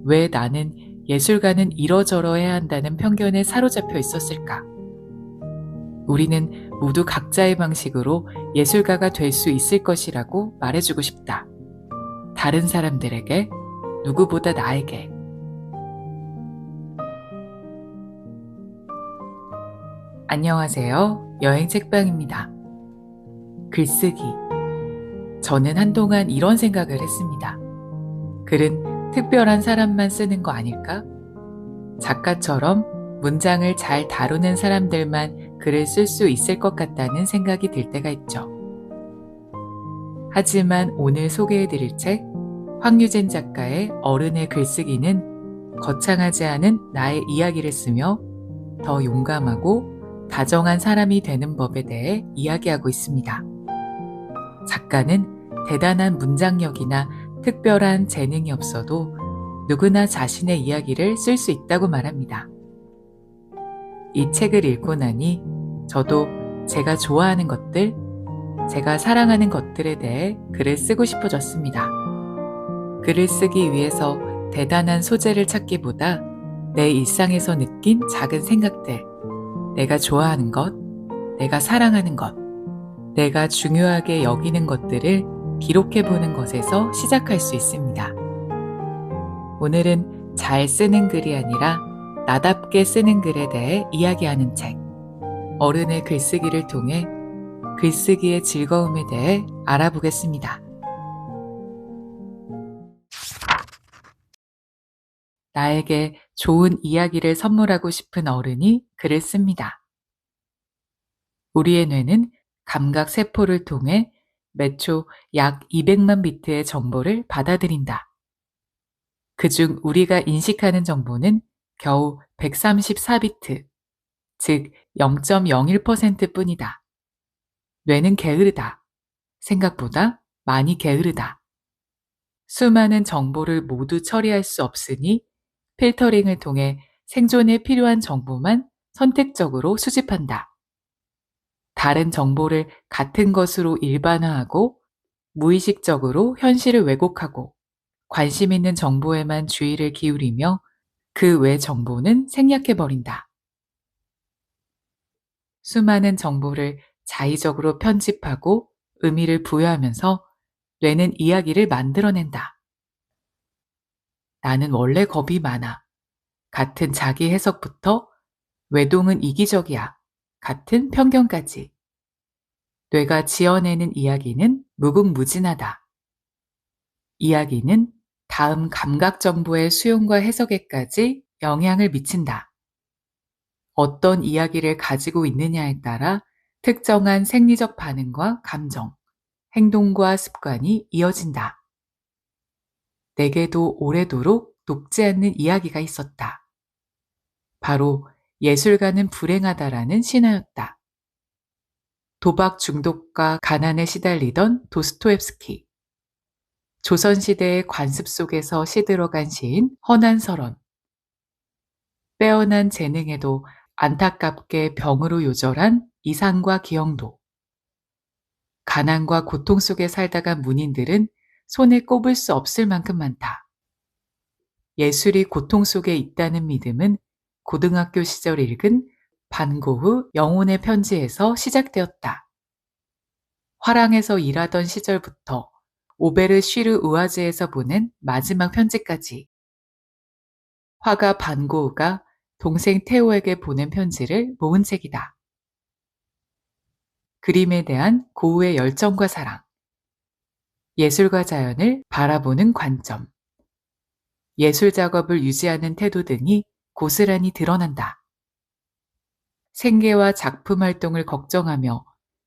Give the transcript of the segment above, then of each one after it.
왜 나는 예술가는 이러저러해야 한다는 편견에 사로잡혀 있었을까? 우리는 모두 각자의 방식으로 예술가가 될 수 있을 것이라고 말해주고 싶다. 다른 사람들에게, 누구보다 나에게. 안녕하세요. 여행 책방입니다. 글쓰기. 저는 한동안 이런 생각을 했습니다. 글은 특별한 사람만 쓰는 거 아닐까? 작가처럼 문장을 잘 다루는 사람들만 글을 쓸 수 있을 것 같다는 생각이 들 때가 있죠. 하지만 오늘 소개해드릴 책, 황유진 작가의 어른의 글쓰기는 거창하지 않은 나의 이야기를 쓰며 더 용감하고 다정한 사람이 되는 법에 대해 이야기하고 있습니다. 작가는 대단한 문장력이나 특별한 재능이 없어도 누구나 자신의 이야기를 쓸 수 있다고 말합니다. 이 책을 읽고 나니 저도 제가 좋아하는 것들, 제가 사랑하는 것들에 대해 글을 쓰고 싶어졌습니다. 글을 쓰기 위해서 대단한 소재를 찾기보다 내 일상에서 느낀 작은 생각들, 내가 좋아하는 것, 내가 사랑하는 것, 내가 중요하게 여기는 것들을 기록해보는 것에서 시작할 수 있습니다. 오늘은 잘 쓰는 글이 아니라 나답게 쓰는 글에 대해 이야기하는 책, 어른의 글쓰기를 통해 글쓰기의 즐거움에 대해 알아보겠습니다. 나에게 좋은 이야기를 선물하고 싶은 어른이 글을 씁니다. 우리의 뇌는 감각 세포를 통해 매초 약 200만 비트의 정보를 받아들인다. 그중 우리가 인식하는 정보는 겨우 134비트, 즉 0.01% 뿐이다. 뇌는 게으르다. 생각보다 많이 게으르다. 수많은 정보를 모두 처리할 수 없으니 필터링을 통해 생존에 필요한 정보만 선택적으로 수집한다. 다른 정보를 같은 것으로 일반화하고 무의식적으로 현실을 왜곡하고 관심 있는 정보에만 주의를 기울이며 그 외 정보는 생략해버린다. 수많은 정보를 자의적으로 편집하고 의미를 부여하면서 뇌는 이야기를 만들어낸다. 나는 원래 겁이 많아. 같은 자기 해석부터 외동은 이기적이야. 같은 편견까지. 뇌가 지어내는 이야기는 무궁무진하다. 이야기는 다음 감각 정보의 수용과 해석에까지 영향을 미친다. 어떤 이야기를 가지고 있느냐에 따라 특정한 생리적 반응과 감정, 행동과 습관이 이어진다. 내게도 오래도록 녹지 않는 이야기가 있었다. 바로 예술가는 불행하다라는 신화였다. 도박 중독과 가난에 시달리던 도스토옙스키, 조선시대의 관습 속에서 시들어간 시인 허난설원, 빼어난 재능에도 안타깝게 병으로 요절한 이상과 기영도, 가난과 고통 속에 살다가 문인들은 손에 꼽을 수 없을 만큼 많다. 예술이 고통 속에 있다는 믿음은 고등학교 시절 읽은 반고흐 영혼의 편지에서 시작되었다. 화랑에서 일하던 시절부터 오베르 쉬르 우아즈에서 보낸 마지막 편지까지 화가 반고흐가 동생 테오에게 보낸 편지를 모은 책이다. 그림에 대한 고흐의 열정과 사랑, 예술과 자연을 바라보는 관점, 예술 작업을 유지하는 태도 등이 고스란히 드러난다. 생계와 작품 활동을 걱정하며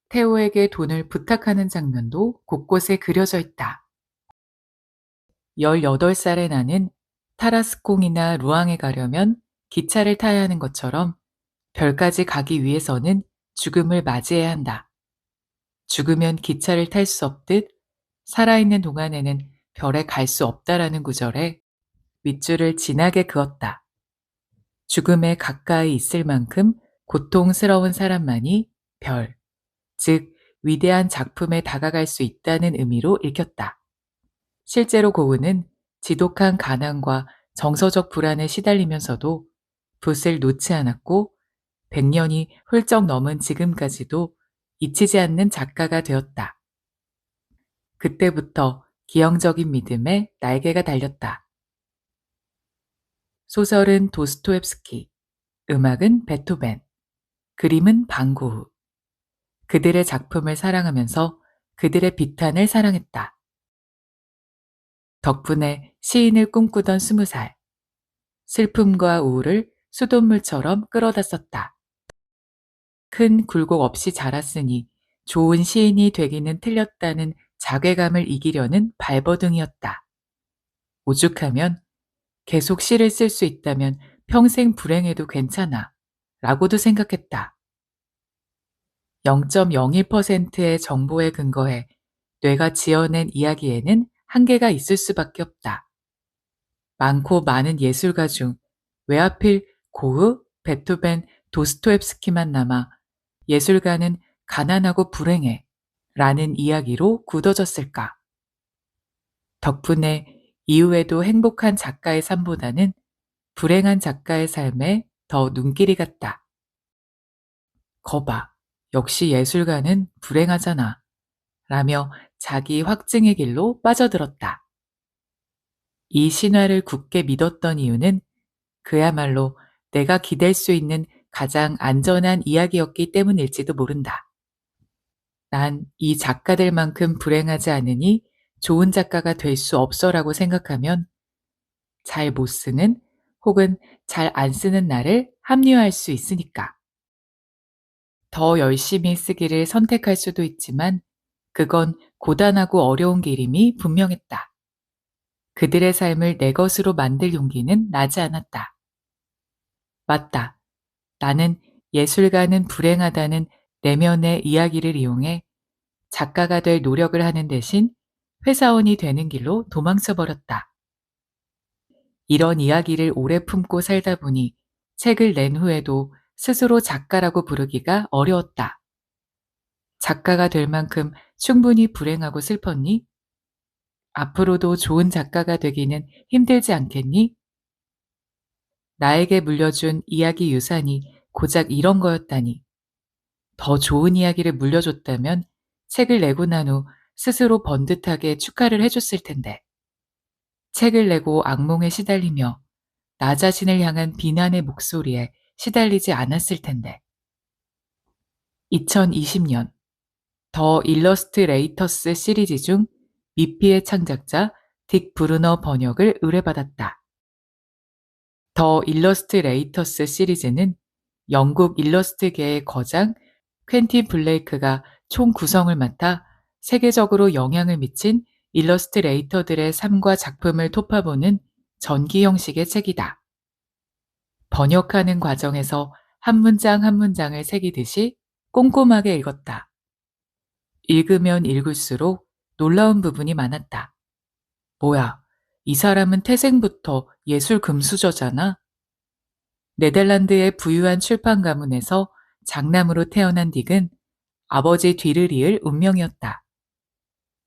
테오에게 돈을 부탁하는 장면도 곳곳에 그려져 있다. 18살의 나는 타라스콩이나 루앙에 가려면 기차를 타야 하는 것처럼 별까지 가기 위해서는 죽음을 맞이해야 한다. 죽으면 기차를 탈 수 없듯 살아있는 동안에는 별에 갈 수 없다라는 구절에 밑줄을 진하게 그었다. 죽음에 가까이 있을 만큼 고통스러운 사람만이 별, 즉 위대한 작품에 다가갈 수 있다는 의미로 읽혔다. 실제로 고흐는 지독한 가난과 정서적 불안에 시달리면서도 붓을 놓지 않았고 100년이 훌쩍 넘은 지금까지도 잊히지 않는 작가가 되었다. 그때부터 기형적인 믿음에 날개가 달렸다. 소설은 도스토옙스키, 음악은 베토벤, 그림은 반 고흐. 그들의 작품을 사랑하면서 그들의 비탄을 사랑했다. 덕분에 시인을 꿈꾸던 20살, 슬픔과 우울을 수돗물처럼 끌어다 썼다. 큰 굴곡 없이 자랐으니 좋은 시인이 되기는 틀렸다는 자괴감을 이기려는 발버둥이었다. 오죽하면 계속 시를 쓸 수 있다면 평생 불행해도 괜찮아 라고도 생각했다. 0.01%의 정보에 근거해 뇌가 지어낸 이야기에는 한계가 있을 수밖에 없다. 많고 많은 예술가 중 왜 하필 고흐, 베토벤, 도스토옙스키만 남아 예술가는 가난하고 불행해 라는 이야기로 굳어졌을까? 덕분에 이후에도 행복한 작가의 삶보다는 불행한 작가의 삶에 더 눈길이 갔다. 거봐, 역시 예술가는 불행하잖아 라며 자기 확증의 길로 빠져들었다. 이 신화를 굳게 믿었던 이유는 그야말로 내가 기댈 수 있는 가장 안전한 이야기였기 때문일지도 모른다. 난 이 작가들만큼 불행하지 않으니 좋은 작가가 될 수 없어라고 생각하면 잘 못 쓰는 혹은 잘 안 쓰는 나를 합리화할 수 있으니까. 더 열심히 쓰기를 선택할 수도 있지만 그건 고단하고 어려운 길임이 분명했다. 그들의 삶을 내 것으로 만들 용기는 나지 않았다. 맞다. 나는 예술가는 불행하다는 내면의 이야기를 이용해 작가가 될 노력을 하는 대신 회사원이 되는 길로 도망쳐 버렸다. 이런 이야기를 오래 품고 살다 보니 책을 낸 후에도 스스로 작가라고 부르기가 어려웠다. 작가가 될 만큼 충분히 불행하고 슬펐니? 앞으로도 좋은 작가가 되기는 힘들지 않겠니? 나에게 물려준 이야기 유산이 고작 이런 거였다니. 더 좋은 이야기를 물려줬다면 책을 내고 난 후 스스로 번듯하게 축하를 해줬을 텐데. 책을 내고 악몽에 시달리며 나 자신을 향한 비난의 목소리에 시달리지 않았을 텐데. 2020년 더 일러스트레이터스 시리즈 중 미피의 창작자 딕 브루너 번역을 의뢰받았다. 더 일러스트레이터스 시리즈는 영국 일러스트계의 거장 퀸틴 블레이크가 총 구성을 맡아 세계적으로 영향을 미친 일러스트레이터들의 삶과 작품을 토파보는 전기 형식의 책이다. 번역하는 과정에서 한 문장 한 문장을 새기듯이 꼼꼼하게 읽었다. 읽으면 읽을수록 놀라운 부분이 많았다. 뭐야, 이 사람은 태생부터 예술 금수저잖아? 네덜란드의 부유한 출판 가문에서 장남으로 태어난 딕은 아버지 뒤를 이을 운명이었다.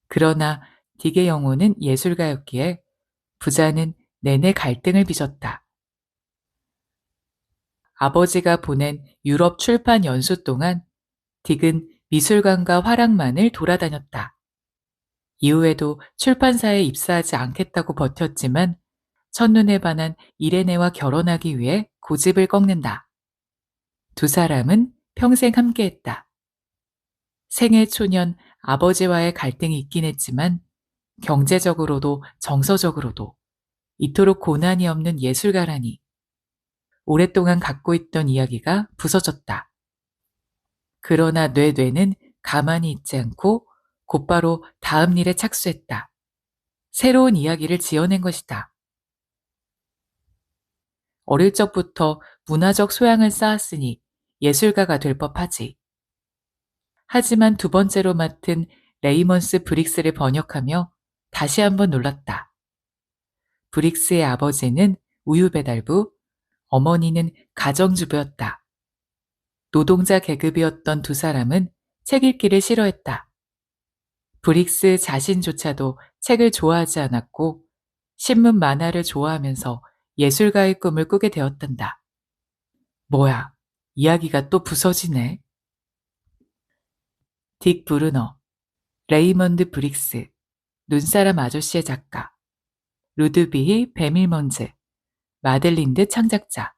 그러나 딕의 영혼은 예술가였기에 부자는 내내 갈등을 빚었다. 아버지가 보낸 유럽 출판 연수 동안 딕은 미술관과 화랑만을 돌아다녔다. 이후에도 출판사에 입사하지 않겠다고 버텼지만 첫눈에 반한 이레네와 결혼하기 위해 고집을 꺾는다. 두 사람은 평생 함께했다. 생애 초년 아버지와의 갈등이 있긴 했지만 경제적으로도 정서적으로도 이토록 고난이 없는 예술가라니. 오랫동안 갖고 있던 이야기가 부서졌다. 그러나 뇌는 가만히 있지 않고 곧바로 다음 일에 착수했다. 새로운 이야기를 지어낸 것이다. 어릴 적부터 문화적 소양을 쌓았으니 예술가가 될 법하지. 하지만 두 번째로 맡은 레이먼스 브릭스를 번역하며 다시 한번 놀랐다. 브릭스의 아버지는 우유배달부, 어머니는 가정주부였다. 노동자 계급이었던 두 사람은 책 읽기를 싫어했다. 브릭스 자신조차도 책을 좋아하지 않았고 신문 만화를 좋아하면서 예술가의 꿈을 꾸게 되었단다. 뭐야, 이야기가 또 부서지네. 딕 브루너, 레이먼드 브릭스, 눈사람 아저씨의 작가, 루드비히 베밀먼즈, 마들린드 창작자,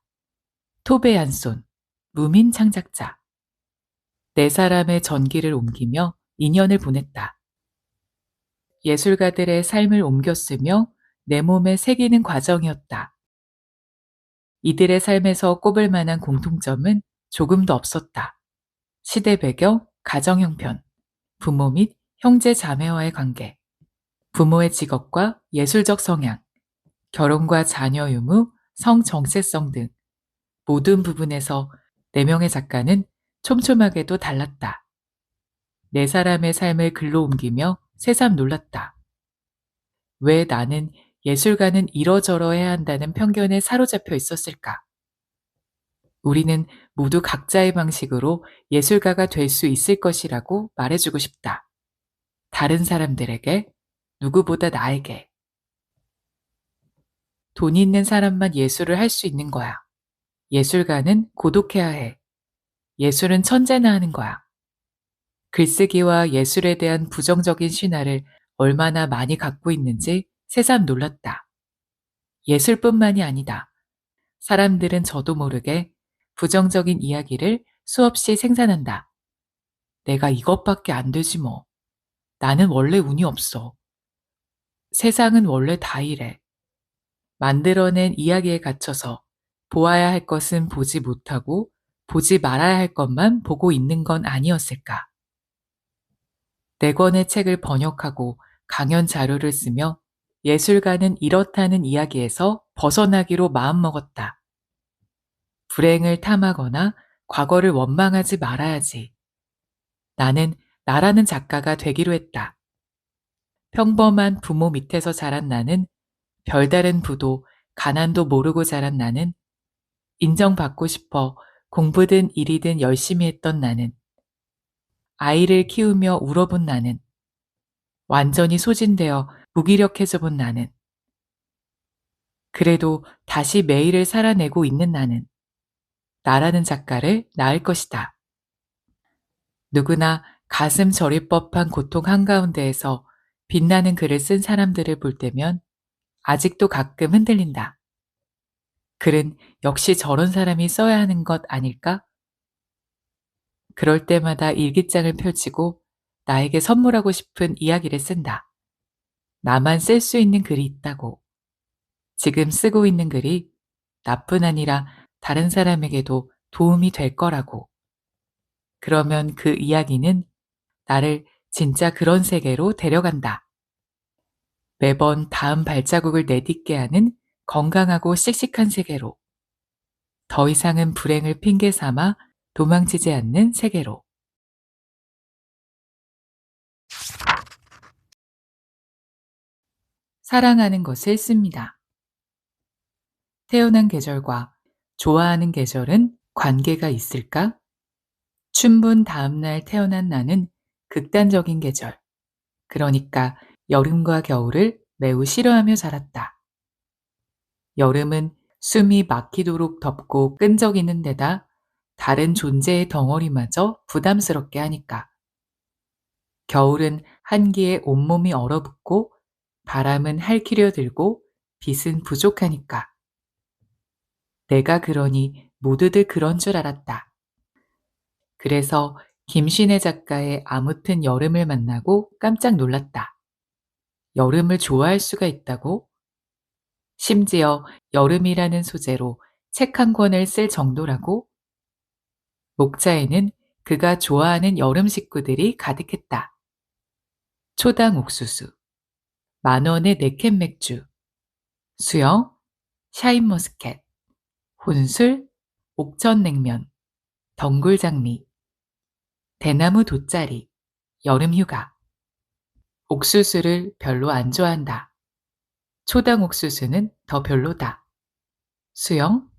토베 얀손, 무민 창작자. 네 사람의 전기를 옮기며 인연을 보냈다. 예술가들의 삶을 옮겼으며 내 몸에 새기는 과정이었다. 이들의 삶에서 꼽을 만한 공통점은 조금도 없었다. 시대 배경, 가정 형편, 부모 및 형제 자매와의 관계, 부모의 직업과 예술적 성향, 결혼과 자녀 유무, 성 정체성 등 모든 부분에서 네 명의 작가는 촘촘하게도 달랐다. 네 사람의 삶을 글로 옮기며 새삼 놀랐다. 왜 나는 예술가는 이러저러 해야 한다는 편견에 사로잡혀 있었을까? 우리는 모두 각자의 방식으로 예술가가 될 수 있을 것이라고 말해주고 싶다. 다른 사람들에게, 누구보다 나에게. 돈 있는 사람만 예술을 할 수 있는 거야. 예술가는 고독해야 해. 예술은 천재나 하는 거야. 글쓰기와 예술에 대한 부정적인 신화를 얼마나 많이 갖고 있는지 새삼 놀랐다. 예술뿐만이 아니다. 사람들은 저도 모르게 부정적인 이야기를 수없이 생산한다. 내가 이것밖에 안 되지 뭐. 나는 원래 운이 없어. 세상은 원래 다 이래. 만들어낸 이야기에 갇혀서 보아야 할 것은 보지 못하고 보지 말아야 할 것만 보고 있는 건 아니었을까. 4권의 책을 번역하고 강연 자료를 쓰며 예술가는 이렇다는 이야기에서 벗어나기로 마음먹었다. 불행을 탐하거나 과거를 원망하지 말아야지. 나는 나라는 작가가 되기로 했다. 평범한 부모 밑에서 자란 나는, 별다른 부도 가난도 모르고 자란 나는, 인정받고 싶어 공부든 일이든 열심히 했던 나는, 아이를 키우며 울어본 나는, 완전히 소진되어 무기력해져 본 나는, 그래도 다시 매일을 살아내고 있는 나라는 작가를 낳을 것이다. 누구나 가슴 저릴 법한 고통 한가운데에서 빛나는 글을 쓴 사람들을 볼 때면 아직도 가끔 흔들린다. 글은 역시 저런 사람이 써야 하는 것 아닐까? 그럴 때마다 일기장을 펼치고 나에게 선물하고 싶은 이야기를 쓴다. 나만 쓸 수 있는 글이 있다고. 지금 쓰고 있는 글이 나뿐 아니라 다른 사람에게도 도움이 될 거라고. 그러면 그 이야기는 나를 진짜 그런 세계로 데려간다. 매번 다음 발자국을 내딛게 하는 건강하고 씩씩한 세계로. 더 이상은 불행을 핑계 삼아 도망치지 않는 세계로. 사랑하는 것을 씁니다. 태어난 계절과 좋아하는 계절은 관계가 있을까? 춘분 다음날 태어난 나는 극단적인 계절, 그러니까 여름과 겨울을 매우 싫어하며 자랐다. 여름은 숨이 막히도록 덥고 끈적이는 데다 다른 존재의 덩어리마저 부담스럽게 하니까. 겨울은 한기에 온몸이 얼어붙고 바람은 할퀴려 들고 빛은 부족하니까. 내가 그러니 모두들 그런 줄 알았다. 그래서 김신혜 작가의 아무튼 여름을 만나고 깜짝 놀랐다. 여름을 좋아할 수가 있다고? 심지어 여름이라는 소재로 책 한 권을 쓸 정도라고? 목차에는 그가 좋아하는 여름 식구들이 가득했다. 초당 옥수수, 10,000원의 네캔 맥주, 수영, 샤인머스켓, 혼술, 옥천냉면, 덩굴장미, 대나무 돗자리, 여름휴가. 옥수수를 별로 안 좋아한다. 초당 옥수수는 더 별로다. 수영,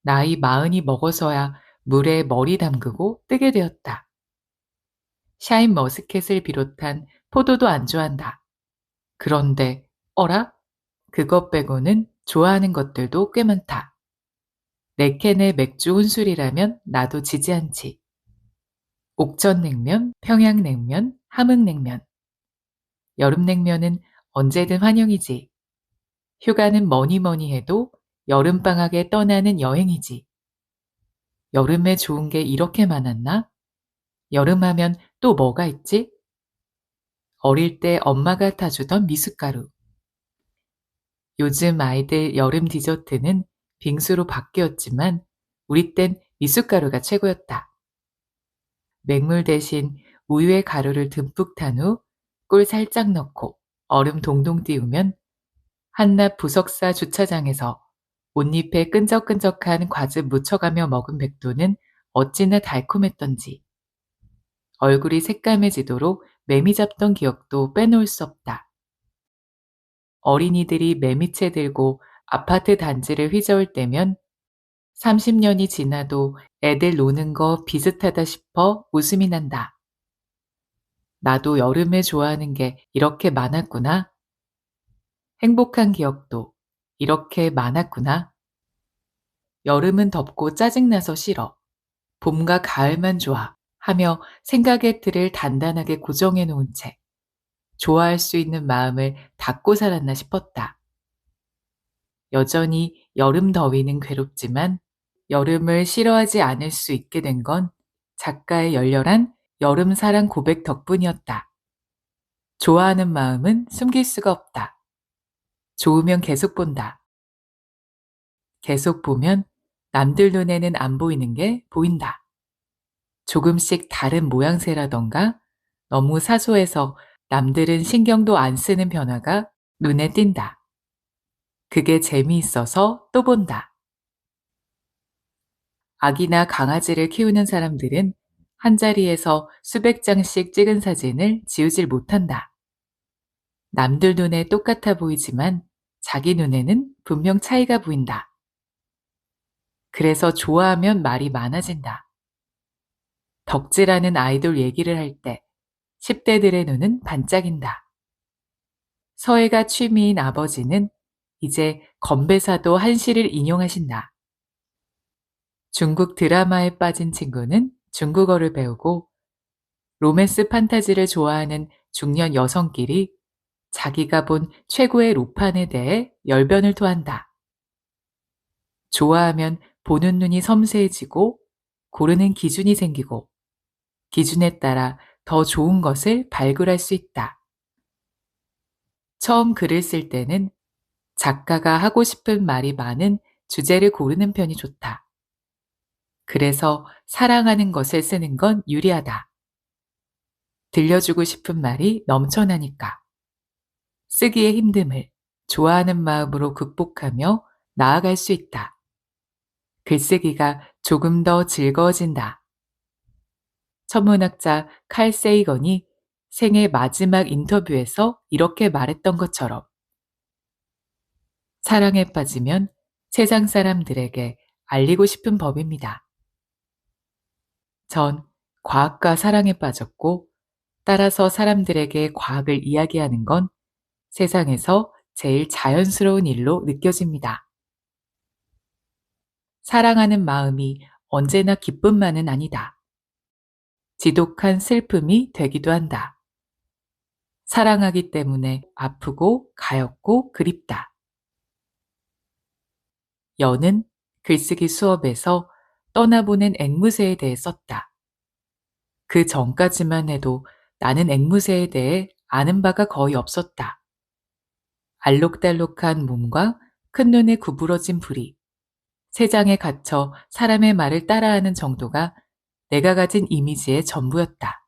나이 40이 먹어서야 물에 머리 담그고 뜨게 되었다. 샤인머스켓을 비롯한 포도도 안 좋아한다. 그런데 어라? 그것 빼고는 좋아하는 것들도 꽤 많다. 네 캔의 맥주 혼술이라면 나도 지지 않지. 옥천냉면, 평양냉면, 함흥냉면. 여름냉면은 언제든 환영이지. 휴가는 뭐니 뭐니 해도 여름방학에 떠나는 여행이지. 여름에 좋은 게 이렇게 많았나? 여름하면 또 뭐가 있지? 어릴 때 엄마가 타주던 미숫가루. 요즘 아이들 여름 디저트는 빙수로 바뀌었지만 우리 땐 미숫가루가 최고였다. 맹물 대신 우유에 가루를 듬뿍 탄 후 꿀 살짝 넣고 얼음 동동 띄우면 한낮 부석사 주차장에서 옷잎에 끈적끈적한 과즙 묻혀가며 먹은 백도는 어찌나 달콤했던지. 얼굴이 새까매지도록 매미 잡던 기억도 빼놓을 수 없다. 어린이들이 매미채 들고 아파트 단지를 휘저을 때면 30년이 지나도 애들 노는 거 비슷하다 싶어 웃음이 난다. 나도 여름에 좋아하는 게 이렇게 많았구나. 행복한 기억도 이렇게 많았구나. 여름은 덥고 짜증나서 싫어. 봄과 가을만 좋아 하며 생각의 틀을 단단하게 고정해 놓은 채 좋아할 수 있는 마음을 닫고 살았나 싶었다. 여전히 여름 더위는 괴롭지만 여름을 싫어하지 않을 수 있게 된 건 작가의 열렬한 여름 사랑 고백 덕분이었다. 좋아하는 마음은 숨길 수가 없다. 좋으면 계속 본다. 계속 보면 남들 눈에는 안 보이는 게 보인다. 조금씩 다른 모양새라던가 너무 사소해서 남들은 신경도 안 쓰는 변화가 눈에 띈다. 그게 재미있어서 또 본다. 아기나 강아지를 키우는 사람들은 한자리에서 수백 장씩 찍은 사진을 지우질 못한다. 남들 눈에 똑같아 보이지만 자기 눈에는 분명 차이가 보인다. 그래서 좋아하면 말이 많아진다. 덕질하는 아이돌 얘기를 할 때 10대들의 눈은 반짝인다. 서예가 취미인 아버지는 이제 건배사도 한시를 인용하신다. 중국 드라마에 빠진 친구는 중국어를 배우고 로맨스 판타지를 좋아하는 중년 여성끼리 자기가 본 최고의 로판에 대해 열변을 토한다. 좋아하면 보는 눈이 섬세해지고 고르는 기준이 생기고 기준에 따라 더 좋은 것을 발굴할 수 있다. 처음 글을 쓸 때는 작가가 하고 싶은 말이 많은 주제를 고르는 편이 좋다. 그래서 사랑하는 것을 쓰는 건 유리하다. 들려주고 싶은 말이 넘쳐나니까. 쓰기의 힘듦을 좋아하는 마음으로 극복하며 나아갈 수 있다. 글쓰기가 조금 더 즐거워진다. 천문학자 칼 세이건이 생애 마지막 인터뷰에서 이렇게 말했던 것처럼 사랑에 빠지면 세상 사람들에게 알리고 싶은 법입니다. 전 과학과 사랑에 빠졌고 따라서 사람들에게 과학을 이야기하는 건 세상에서 제일 자연스러운 일로 느껴집니다. 사랑하는 마음이 언제나 기쁨만은 아니다. 지독한 슬픔이 되기도 한다. 사랑하기 때문에 아프고 가엾고 그립다. 여는 글쓰기 수업에서 떠나보낸 앵무새에 대해 썼다. 그 전까지만 해도 나는 앵무새에 대해 아는 바가 거의 없었다. 알록달록한 몸과 큰 눈에 구부러진 부리, 새장에 갇혀 사람의 말을 따라하는 정도가 내가 가진 이미지의 전부였다.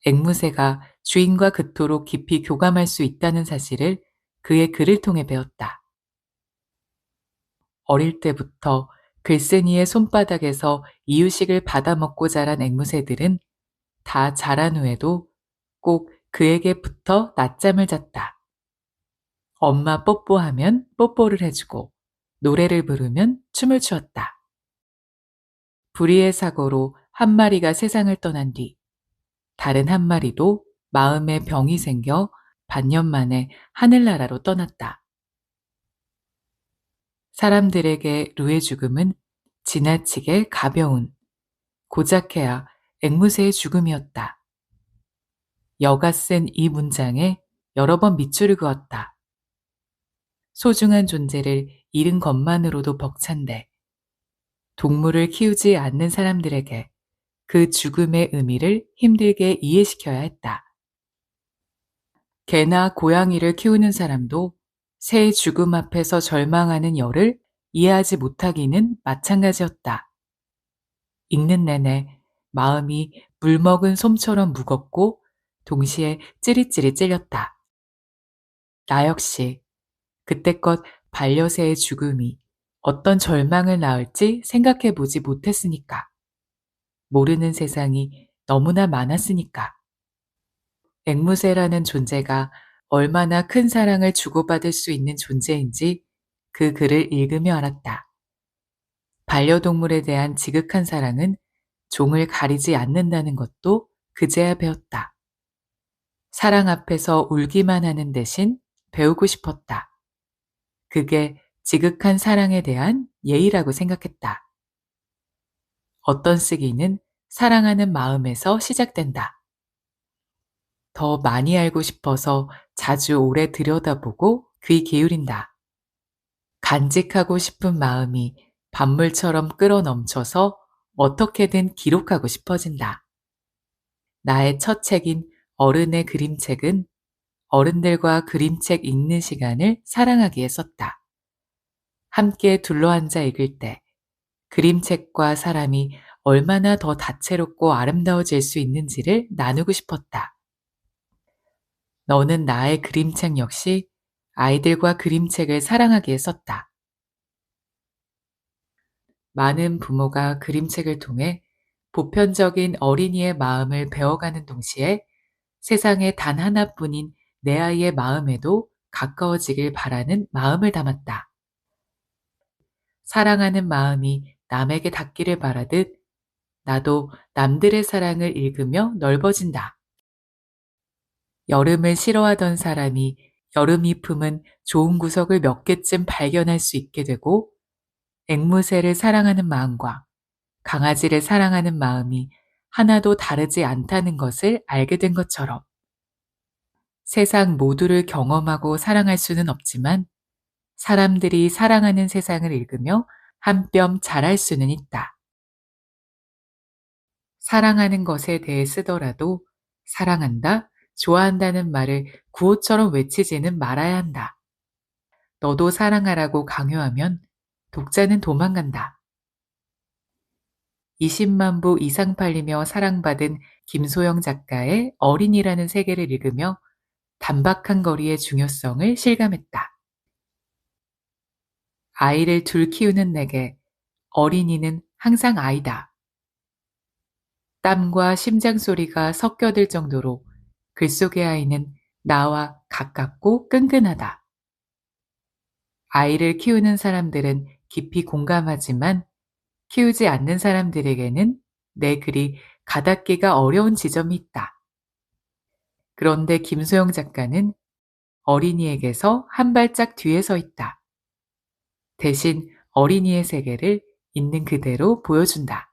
앵무새가 주인과 그토록 깊이 교감할 수 있다는 사실을 그의 글을 통해 배웠다. 어릴 때부터 글쓴이의 손바닥에서 이유식을 받아먹고 자란 앵무새들은 다 자란 후에도 꼭 그에게 붙어 낮잠을 잤다. 엄마 뽀뽀하면 뽀뽀를 해주고 노래를 부르면 춤을 추었다. 불의의 사고로 한 마리가 세상을 떠난 뒤 다른 한 마리도 마음에 병이 생겨 반년 만에 하늘나라로 떠났다. 사람들에게 루의 죽음은 지나치게 가벼운, 고작해야 앵무새의 죽음이었다. 여가 쓴 이 문장에 여러 번 밑줄을 그었다. 소중한 존재를 잃은 것만으로도 벅찬데 동물을 키우지 않는 사람들에게 그 죽음의 의미를 힘들게 이해시켜야 했다. 개나 고양이를 키우는 사람도 새의 죽음 앞에서 절망하는 열을 이해하지 못하기는 마찬가지였다. 읽는 내내 마음이 물먹은 솜처럼 무겁고 동시에 찌릿찌릿 찔렸다. 나 역시 그때껏 반려새의 죽음이 어떤 절망을 낳을지 생각해 보지 못했으니까. 모르는 세상이 너무나 많았으니까. 앵무새라는 존재가 얼마나 큰 사랑을 주고받을 수 있는 존재인지 그 글을 읽으며 알았다. 반려동물에 대한 지극한 사랑은 종을 가리지 않는다는 것도 그제야 배웠다. 사랑 앞에서 울기만 하는 대신 배우고 싶었다. 그게 지극한 사랑에 대한 예의라고 생각했다. 어떤 쓰기는 사랑하는 마음에서 시작된다. 더 많이 알고 싶어서 자주 오래 들여다보고 귀 기울인다. 간직하고 싶은 마음이 밤물처럼 끌어넘쳐서 어떻게든 기록하고 싶어진다. 나의 첫 책인 어른의 그림책은 어른들과 그림책 읽는 시간을 사랑하기에 썼다. 함께 둘러앉아 읽을 때 그림책과 사람이 얼마나 더 다채롭고 아름다워질 수 있는지를 나누고 싶었다. 너는 나의 그림책 역시 아이들과 그림책을 사랑하기에 썼다. 많은 부모가 그림책을 통해 보편적인 어린이의 마음을 배워가는 동시에 세상에 단 하나뿐인 내 아이의 마음에도 가까워지길 바라는 마음을 담았다. 사랑하는 마음이 남에게 닿기를 바라듯 나도 남들의 사랑을 읽으며 넓어진다. 여름을 싫어하던 사람이 여름이 품은 좋은 구석을 몇 개쯤 발견할 수 있게 되고 앵무새를 사랑하는 마음과 강아지를 사랑하는 마음이 하나도 다르지 않다는 것을 알게 된 것처럼 세상 모두를 경험하고 사랑할 수는 없지만 사람들이 사랑하는 세상을 읽으며 한 뼘 잘할 수는 있다. 사랑하는 것에 대해 쓰더라도 사랑한다, 좋아한다는 말을 구호처럼 외치지는 말아야 한다. 너도 사랑하라고 강요하면 독자는 도망간다. 20만 부 이상 팔리며 사랑받은 김소영 작가의 어린이라는 세계를 읽으며 단박한 거리의 중요성을 실감했다. 아이를 둘 키우는 내게 어린이는 항상 아이다. 땀과 심장 소리가 섞여들 정도로 글 속의 아이는 나와 가깝고 끈끈하다. 아이를 키우는 사람들은 깊이 공감하지만 키우지 않는 사람들에게는 내 글이 가닿기가 어려운 지점이 있다. 그런데 김소영 작가는 어린이에게서 한 발짝 뒤에 서 있다. 대신 어린이의 세계를 있는 그대로 보여준다.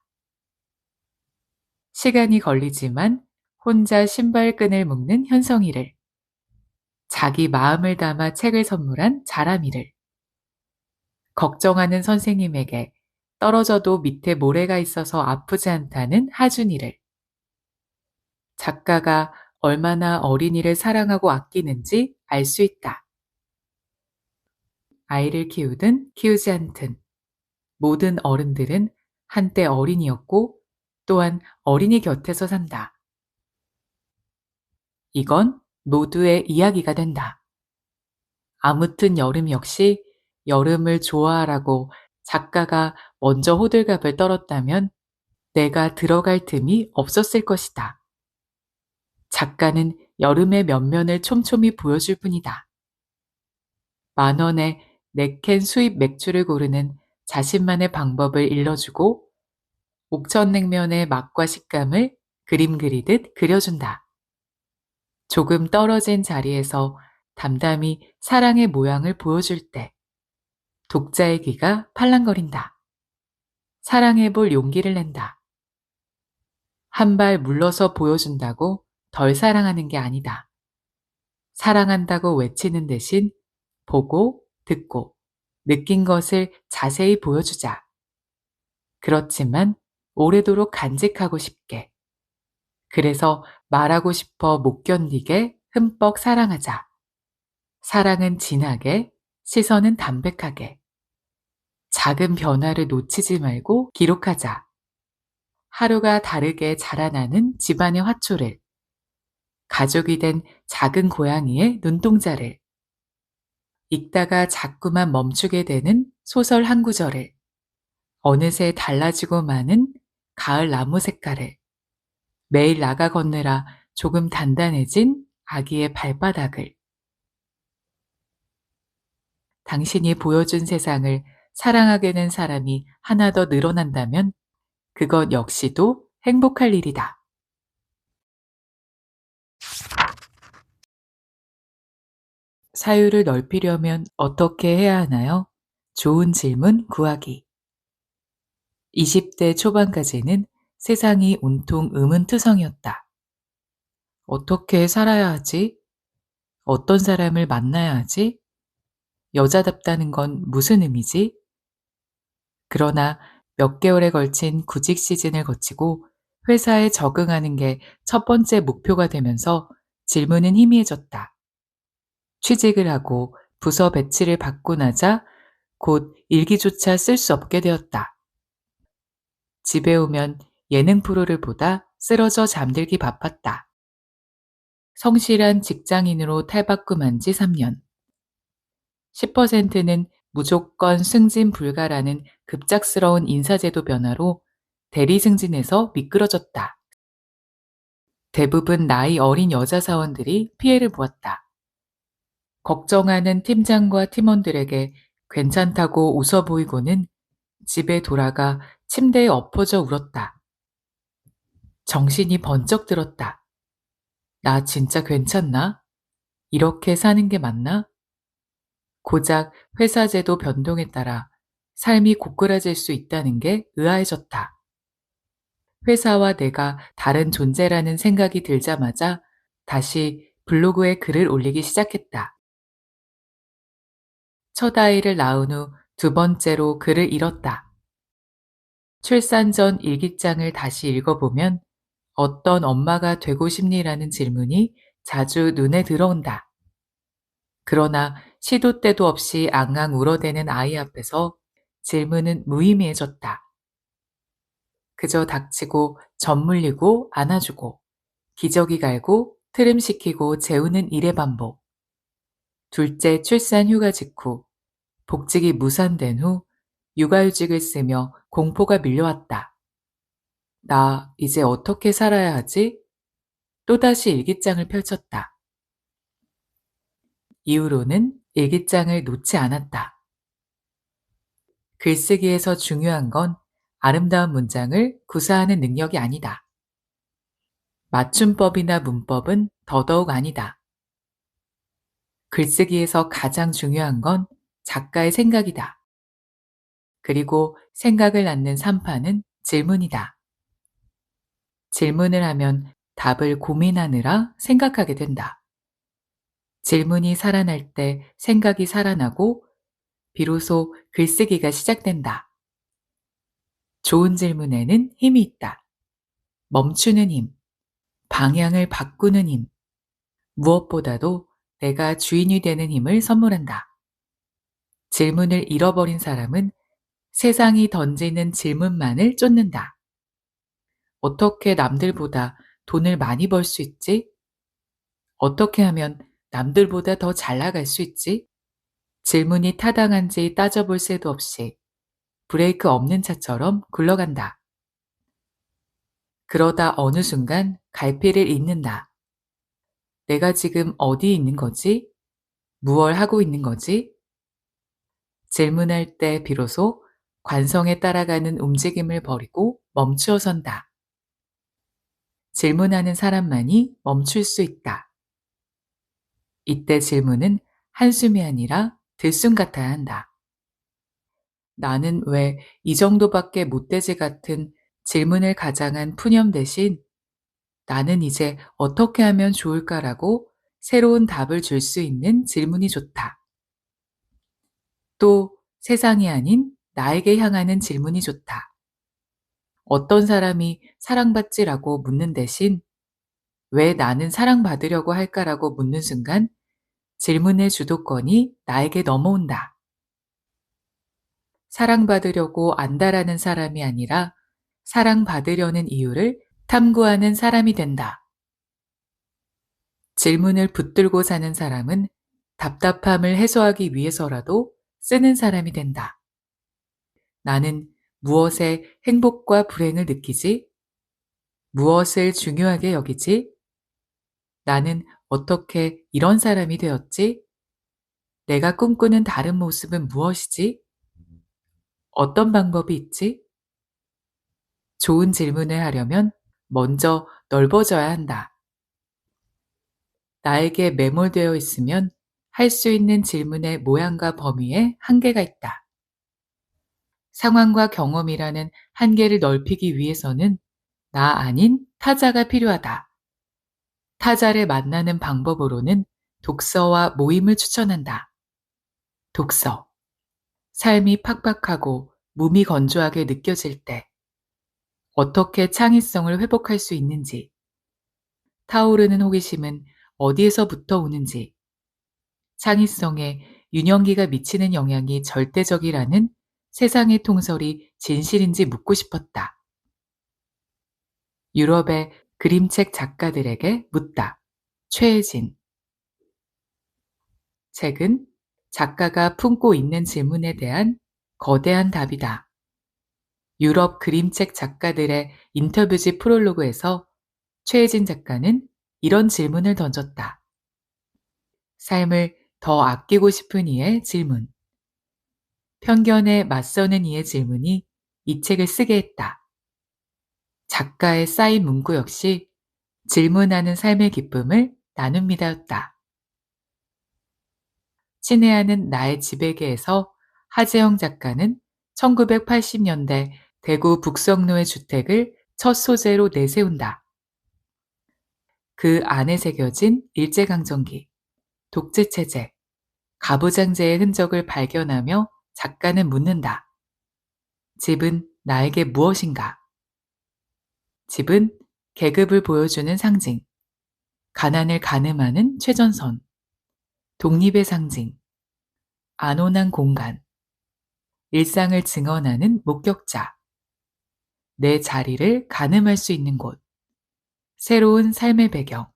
시간이 걸리지만 혼자 신발끈을 묶는 현성이를, 자기 마음을 담아 책을 선물한 자람이를, 걱정하는 선생님에게 떨어져도 밑에 모래가 있어서 아프지 않다는 하준이를, 작가가 얼마나 어린이를 사랑하고 아끼는지 알 수 있다. 아이를 키우든 키우지 않든 모든 어른들은 한때 어린이였고 또한 어린이 곁에서 산다. 이건 모두의 이야기가 된다. 아무튼 여름 역시 여름을 좋아하라고 작가가 먼저 호들갑을 떨었다면 내가 들어갈 틈이 없었을 것이다. 작가는 여름의 면면을 촘촘히 보여줄 뿐이다. 10,000원에 4캔 수입 맥주를 고르는 자신만의 방법을 일러주고 옥천냉면의 맛과 식감을 그림 그리듯 그려준다. 조금 떨어진 자리에서 담담히 사랑의 모양을 보여줄 때 독자의 귀가 팔랑거린다. 사랑해볼 용기를 낸다. 한 발 물러서 보여준다고 덜 사랑하는 게 아니다. 사랑한다고 외치는 대신 보고, 듣고, 느낀 것을 자세히 보여주자. 그렇지만 오래도록 간직하고 싶게. 그래서 말하고 싶어 못 견디게 흠뻑 사랑하자. 사랑은 진하게, 시선은 담백하게. 작은 변화를 놓치지 말고 기록하자. 하루가 다르게 자라나는 집안의 화초를, 가족이 된 작은 고양이의 눈동자를, 읽다가 자꾸만 멈추게 되는 소설 한 구절을, 어느새 달라지고 마는 가을 나무 색깔을, 매일 나가 건네라 조금 단단해진 아기의 발바닥을, 당신이 보여준 세상을 사랑하게 된 사람이 하나 더 늘어난다면 그것 역시도 행복할 일이다. 사유를 넓히려면 어떻게 해야 하나요? 좋은 질문 구하기. 20대 초반까지는 세상이 온통 의문투성이었다. 어떻게 살아야 하지? 어떤 사람을 만나야 하지? 여자답다는 건 무슨 의미지? 그러나 몇 개월에 걸친 구직 시즌을 거치고 회사에 적응하는 게 첫 번째 목표가 되면서 질문은 희미해졌다. 취직을 하고 부서 배치를 받고 나자 곧 일기조차 쓸 수 없게 되었다. 집에 오면 예능 프로를 보다 쓰러져 잠들기 바빴다. 성실한 직장인으로 탈바꿈한 지 3년. 10%는 무조건 승진 불가라는 급작스러운 인사제도 변화로 대리 승진에서 미끄러졌다. 대부분 나이 어린 여자 사원들이 피해를 보았다. 걱정하는 팀장과 팀원들에게 괜찮다고 웃어 보이고는 집에 돌아가 침대에 엎어져 울었다. 정신이 번쩍 들었다. 나 진짜 괜찮나? 이렇게 사는 게 맞나? 고작 회사 제도 변동에 따라 삶이 고꾸라질 수 있다는 게 의아해졌다. 회사와 내가 다른 존재라는 생각이 들자마자 다시 블로그에 글을 올리기 시작했다. 첫 아이를 낳은 후 두 번째로 글을 잃었다. 출산 전 일기장을 다시 읽어보면 어떤 엄마가 되고 싶니라는 질문이 자주 눈에 들어온다. 그러나 시도 때도 없이 앙앙 울어대는 아이 앞에서 질문은 무의미해졌다. 그저 닥치고 젖물리고 안아주고 기저귀 갈고 트림시키고 재우는 일의 반복. 둘째 출산 휴가 직후 복직이 무산된 후 육아휴직을 쓰며 공포가 밀려왔다. 나 이제 어떻게 살아야 하지? 또다시 일기장을 펼쳤다. 이후로는 일기장을 놓지 않았다. 글쓰기에서 중요한 건 아름다운 문장을 구사하는 능력이 아니다. 맞춤법이나 문법은 더더욱 아니다. 글쓰기에서 가장 중요한 건 작가의 생각이다. 그리고 생각을 낳는 산파는 질문이다. 질문을 하면 답을 고민하느라 생각하게 된다. 질문이 살아날 때 생각이 살아나고 비로소 글쓰기가 시작된다. 좋은 질문에는 힘이 있다. 멈추는 힘, 방향을 바꾸는 힘, 무엇보다도 내가 주인이 되는 힘을 선물한다. 질문을 잃어버린 사람은 세상이 던지는 질문만을 쫓는다. 어떻게 남들보다 돈을 많이 벌 수 있지? 어떻게 하면 남들보다 더 잘 나갈 수 있지? 질문이 타당한지 따져볼 새도 없이 브레이크 없는 차처럼 굴러간다. 그러다 어느 순간 갈피를 잇는다. 내가 지금 어디 있는 거지? 무얼 하고 있는 거지? 질문할 때 비로소 관성에 따라가는 움직임을 버리고 멈추어 선다. 질문하는 사람만이 멈출 수 있다. 이때 질문은 한숨이 아니라 들숨 같아야 한다. 나는 왜 이 정도밖에 못 되지 같은 질문을 가장한 푸념 대신 나는 이제 어떻게 하면 좋을까라고 새로운 답을 줄 수 있는 질문이 좋다. 또 세상이 아닌 나에게 향하는 질문이 좋다. 어떤 사람이 사랑받지라고 묻는 대신 왜 나는 사랑받으려고 할까라고 묻는 순간 질문의 주도권이 나에게 넘어온다. 사랑받으려고 안다라는 사람이 아니라 사랑받으려는 이유를 탐구하는 사람이 된다. 질문을 붙들고 사는 사람은 답답함을 해소하기 위해서라도 쓰는 사람이 된다. 나는 무엇에 행복과 불행을 느끼지? 무엇을 중요하게 여기지? 나는 어떻게 이런 사람이 되었지? 내가 꿈꾸는 다른 모습은 무엇이지? 어떤 방법이 있지? 좋은 질문을 하려면 먼저 넓어져야 한다. 나에게 매몰되어 있으면 할 수 있는 질문의 모양과 범위에 한계가 있다. 상황과 경험이라는 한계를 넓히기 위해서는 나 아닌 타자가 필요하다. 타자를 만나는 방법으로는 독서와 모임을 추천한다. 독서. 삶이 팍팍하고 몸이 건조하게 느껴질 때 어떻게 창의성을 회복할 수 있는지, 타오르는 호기심은 어디에서부터 오는지, 창의성에 유년기가 미치는 영향이 절대적이라는 세상의 통설이 진실인지 묻고 싶었다. 유럽의 그림책 작가들에게 묻다. 최혜진. 책은 작가가 품고 있는 질문에 대한 거대한 답이다. 유럽 그림책 작가들의 인터뷰지 프롤로그에서 최혜진 작가는 이런 질문을 던졌다. 삶을 더 아끼고 싶은 이의 질문. 편견에 맞서는 이의 질문이 이 책을 쓰게 했다. 작가의 쌓인 문구 역시 질문하는 삶의 기쁨을 나눕니다였다. 친애하는 나의 지배계에서 하재영 작가는 1980년대 대구 북성로의 주택을 첫 소재로 내세운다. 그 안에 새겨진 일제강점기, 독재체제, 가부장제의 흔적을 발견하며 작가는 묻는다. 집은 나에게 무엇인가? 집은 계급을 보여주는 상징, 가난을 가늠하는 최전선, 독립의 상징, 안온한 공간, 일상을 증언하는 목격자, 내 자리를 가늠할 수 있는 곳, 새로운 삶의 배경.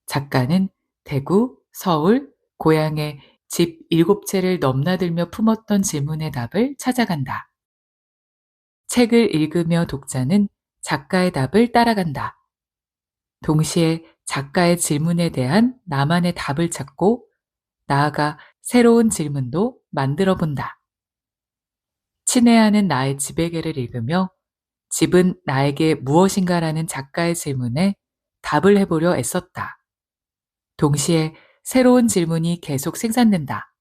작가는 대구, 서울, 고향의 집 7채를 넘나들며 품었던 질문의 답을 찾아간다. 책을 읽으며 독자는 작가의 답을 따라간다. 동시에 작가의 질문에 대한 나만의 답을 찾고 나아가 새로운 질문도 만들어 본다. 친애하는 나의 지배계를 읽으며 집은 나에게 무엇인가라는 작가의 질문에 답을 해보려 애썼다. 동시에 새로운 질문이 계속 생산된다.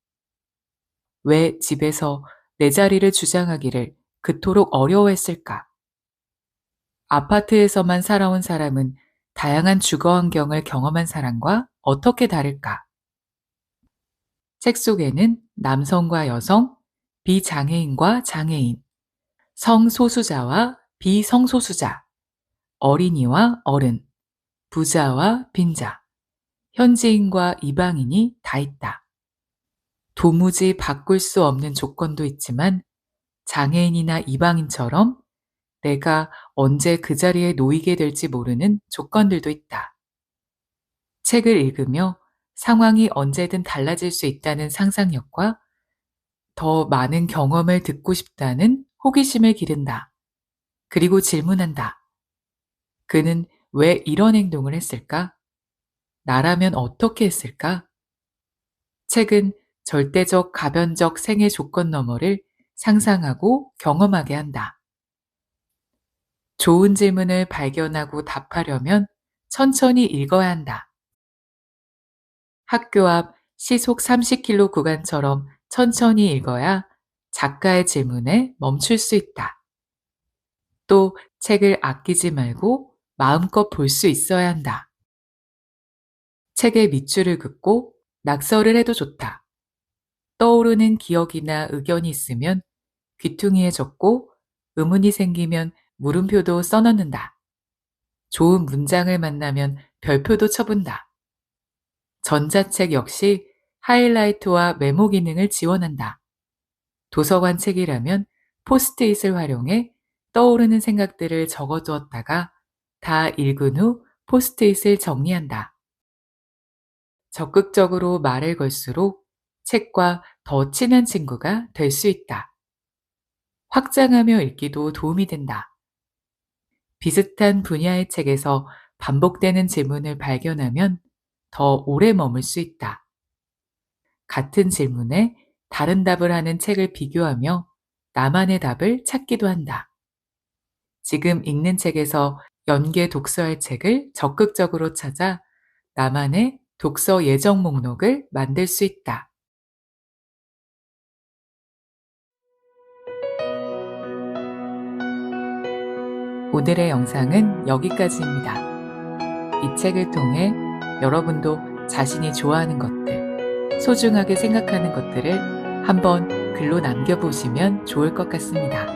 왜 집에서 내 자리를 주장하기를 그토록 어려워했을까? 아파트에서만 살아온 사람은 다양한 주거 환경을 경험한 사람과 어떻게 다를까? 책 속에는 남성과 여성, 비장애인과 장애인, 성소수자와 비성소수자, 어린이와 어른, 부자와 빈자, 현지인과 이방인이 다 있다. 도무지 바꿀 수 없는 조건도 있지만 장애인이나 이방인처럼 내가 언제 그 자리에 놓이게 될지 모르는 조건들도 있다. 책을 읽으며 상황이 언제든 달라질 수 있다는 상상력과 더 많은 경험을 듣고 싶다는 호기심을 기른다. 그리고 질문한다. 그는 왜 이런 행동을 했을까? 나라면 어떻게 했을까? 책은 절대적 가변적 생애 조건 너머를 상상하고 경험하게 한다. 좋은 질문을 발견하고 답하려면 천천히 읽어야 한다. 학교 앞 시속 30km 구간처럼 천천히 읽어야 작가의 질문에 멈출 수 있다. 또 책을 아끼지 말고 마음껏 볼 수 있어야 한다. 책의 밑줄을 긋고 낙서를 해도 좋다. 떠오르는 기억이나 의견이 있으면 귀퉁이에 적고 의문이 생기면 물음표도 써넣는다. 좋은 문장을 만나면 별표도 쳐본다. 전자책 역시 하이라이트와 메모 기능을 지원한다. 도서관 책이라면 포스트잇을 활용해 떠오르는 생각들을 적어두었다가 다 읽은 후 포스트잇을 정리한다. 적극적으로 말을 걸수록 책과 더 친한 친구가 될 수 있다. 확장하며 읽기도 도움이 된다. 비슷한 분야의 책에서 반복되는 질문을 발견하면 더 오래 머물 수 있다. 같은 질문에 다른 답을 하는 책을 비교하며 나만의 답을 찾기도 한다. 지금 읽는 책에서 연계 독서할 책을 적극적으로 찾아 나만의 독서 예정 목록을 만들 수 있다. 오늘의 영상은 여기까지입니다. 이 책을 통해 여러분도 자신이 좋아하는 것들, 소중하게 생각하는 것들을 한번 글로 남겨보시면 좋을 것 같습니다.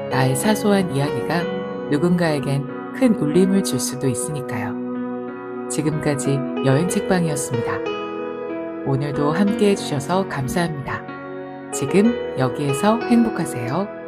나의 사소한 이야기가 누군가에겐 큰 울림을 줄 수도 있으니까요. 지금까지 여행책방이었습니다. 오늘도 함께 해주셔서 감사합니다. 지금 여기에서 행복하세요.